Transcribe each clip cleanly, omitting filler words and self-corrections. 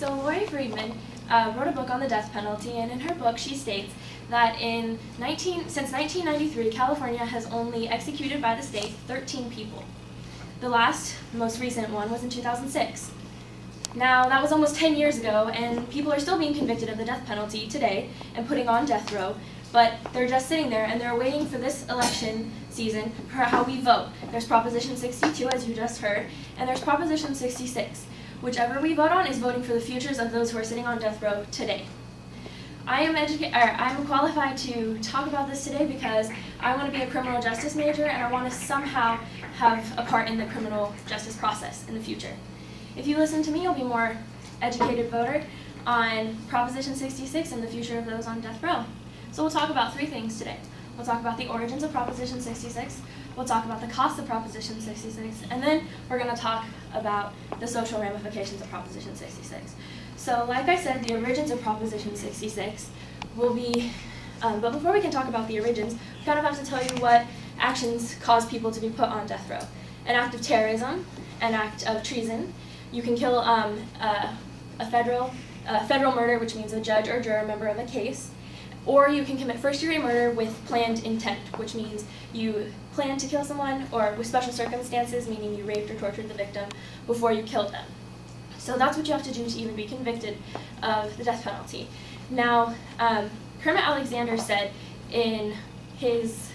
So Lori Friedman wrote a book on the death penalty, and in her book she states that since 1993, California has only executed by the state 13 people. The last, most recent one was in 2006. Now, that was almost 10 years ago, and people are still being convicted of the death penalty today and putting on death row, but they're just sitting there and they're waiting for this election season for how we vote. There's Proposition 62, as you just heard, and there's Proposition 66. Whichever we vote on is voting for the futures of those who are sitting on death row today. I'm qualified to talk about this today because I want to be a criminal justice major and I want to somehow have a part in the criminal justice process in the future. If you listen to me, you'll be a more educated voter on Proposition 66 and the future of those on death row. So we'll talk about three things today. We'll talk about the origins of Proposition 66, we'll talk about the cost of Proposition 66, and then we're going to talk about the social ramifications of Proposition 66. So like I said, the origins of Proposition 66 will be, but before we can talk about the origins, we kind of have to tell you what actions cause people to be put on death row. An act of terrorism, an act of treason. You can kill a federal murder, which means a judge or juror member of a case. Or you can commit first-degree murder with planned intent, which means you plan to kill someone, or with special circumstances, meaning you raped or tortured the victim before you killed them. So that's what you have to do to even be convicted of the death penalty. Now, Kermit Alexander said in his,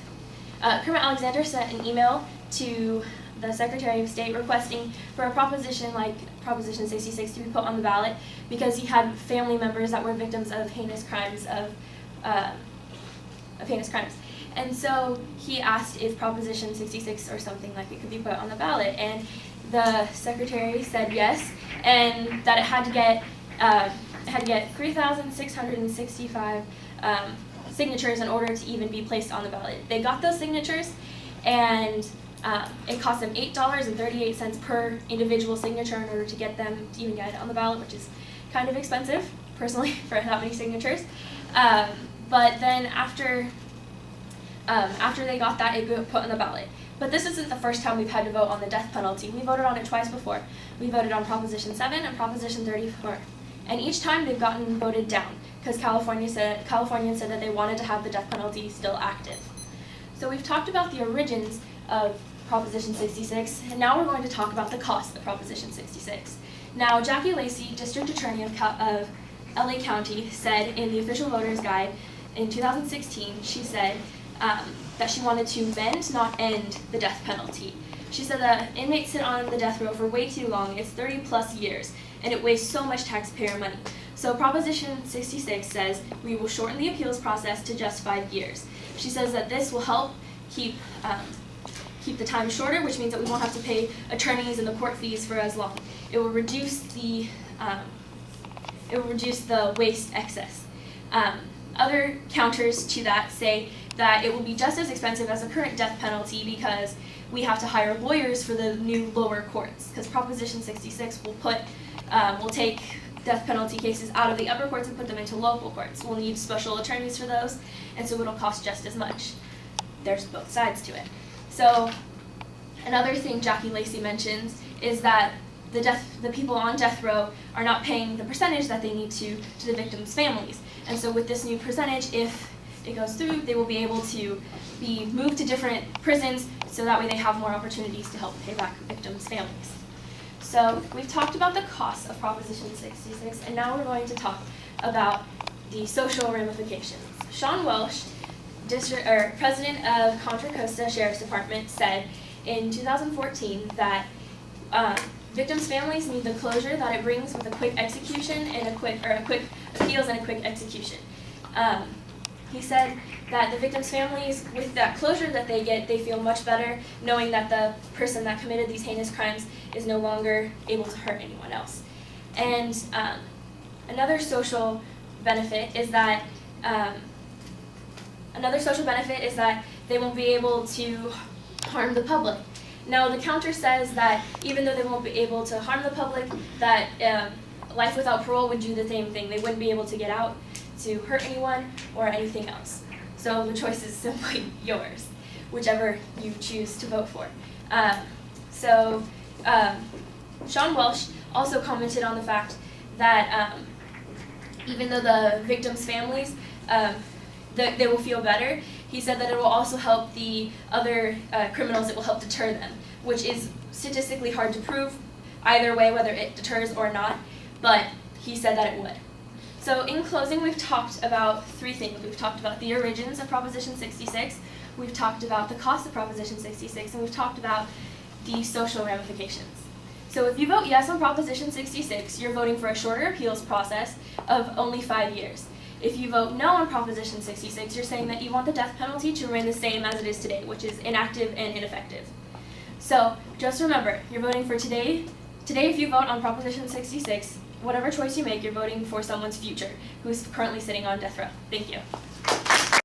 Kermit Alexander sent an email to the Secretary of State requesting for a proposition like Proposition 66 to be put on the ballot because he had family members that were victims of heinous crimes And so he asked if Proposition 66 or something like it could be put on the ballot, and the Secretary said yes, and that it had to get 3,665 signatures in order to even be placed on the ballot. They got those signatures, and it cost them $8.38 per individual signature in order to get them to even get it on the ballot, which is kind of expensive, personally, for that many signatures. But then after they got that, it got put on the ballot. But this isn't the first time we've had to vote on the death penalty. We voted on it twice before. We voted on Proposition 7 and Proposition 34. And each time they've gotten voted down because Californians said that they wanted to have the death penalty still active. So we've talked about the origins of Proposition 66, and now we're going to talk about the cost of Proposition 66. Now, Jackie Lacey, District Attorney of LA County, said in the Official Voters Guide in 2016, she said that she wanted to mend, not end, the death penalty. She said that inmates sit on the death row for way too long. It's 30 plus years, and it wastes so much taxpayer money. So Proposition 66 says we will shorten the appeals process to just 5 years. She says that this will help keep the time shorter, which means that we won't have to pay attorneys and the court fees for as long. It will reduce the waste excess. Other counters to that say that it will be just as expensive as the current death penalty because we have to hire lawyers for the new lower courts, because Proposition 66 will take death penalty cases out of the upper courts and put them into local courts. We'll need special attorneys for those, and so it'll cost just as much. There's both sides to it. So another thing Jackie Lacey mentions is that the people on death row are not paying the percentage that they need to the victims' families. And so with this new percentage, if it goes through, they will be able to be moved to different prisons so that way they have more opportunities to help pay back victims' families. So we've talked about the cost of Proposition 66, and now we're going to talk about the social ramifications. Sean Welsh, President of Contra Costa Sheriff's Department, said in 2014 that victims' families need the closure that it brings with a quick execution and a quick appeals and a quick execution. He said that the victims' families, with that closure that they get, they feel much better knowing that the person that committed these heinous crimes is no longer able to hurt anyone else. And another social benefit is that they won't be able to harm the public. Now, the counter says that even though they won't be able to harm the public, that life without parole would do the same thing. They wouldn't be able to get out to hurt anyone or anything else. So the choice is simply yours, whichever you choose to vote for. Sean Welsh also commented on the fact that even though the victims' families, they will feel better, he said that it will also help the other criminals, it will help deter them, which is statistically hard to prove either way, whether it deters or not, but he said that it would. So in closing, we've talked about three things. We've talked about the origins of Proposition 66, we've talked about the cost of Proposition 66, and we've talked about the social ramifications. So if you vote yes on Proposition 66, you're voting for a shorter appeals process of only 5 years. If you vote no on Proposition 66, you're saying that you want the death penalty to remain the same as it is today, which is inactive and ineffective. So just remember, you're voting for today. Today, if you vote on Proposition 66, whatever choice you make, you're voting for someone's future who's currently sitting on death row. Thank you.